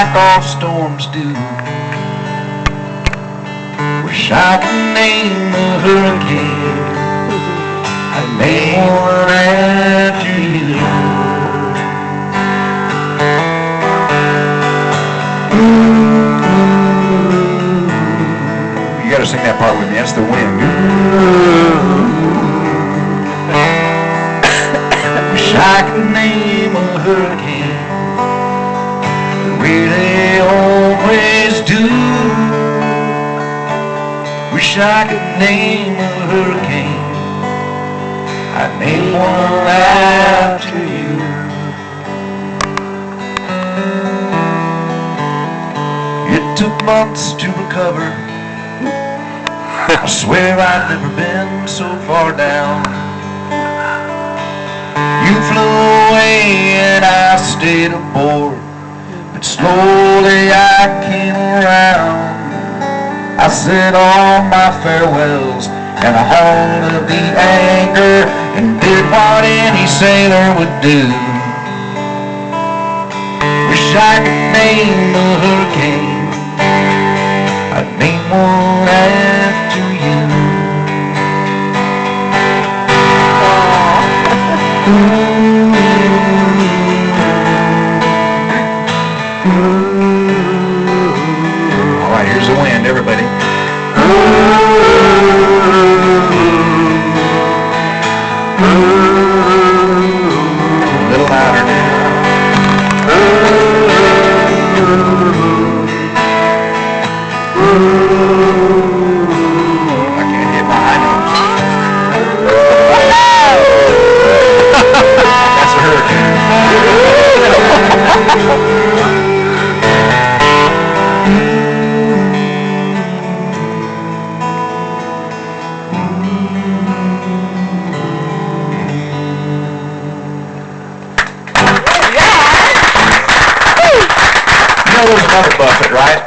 like all storms do. Wish I could name a hurricane. I'd name one after you. You gotta sing that part with me. That's the wind. Wish I could name a hurricane the way they always do. Wish I could name a hurricane. I'd name one after you. It took months to recover. I swear I've never been so far down. You flew away and I stayed aboard, but slowly I came around. I said all my farewells and I hauled the anchor and did what any sailor would do. Wish I could name a hurricane. I'd name one after you. All right, here's the wind, everybody. A little louder now. I can't hit my high notes. That's a hurricane. You know there's another Buffett, right?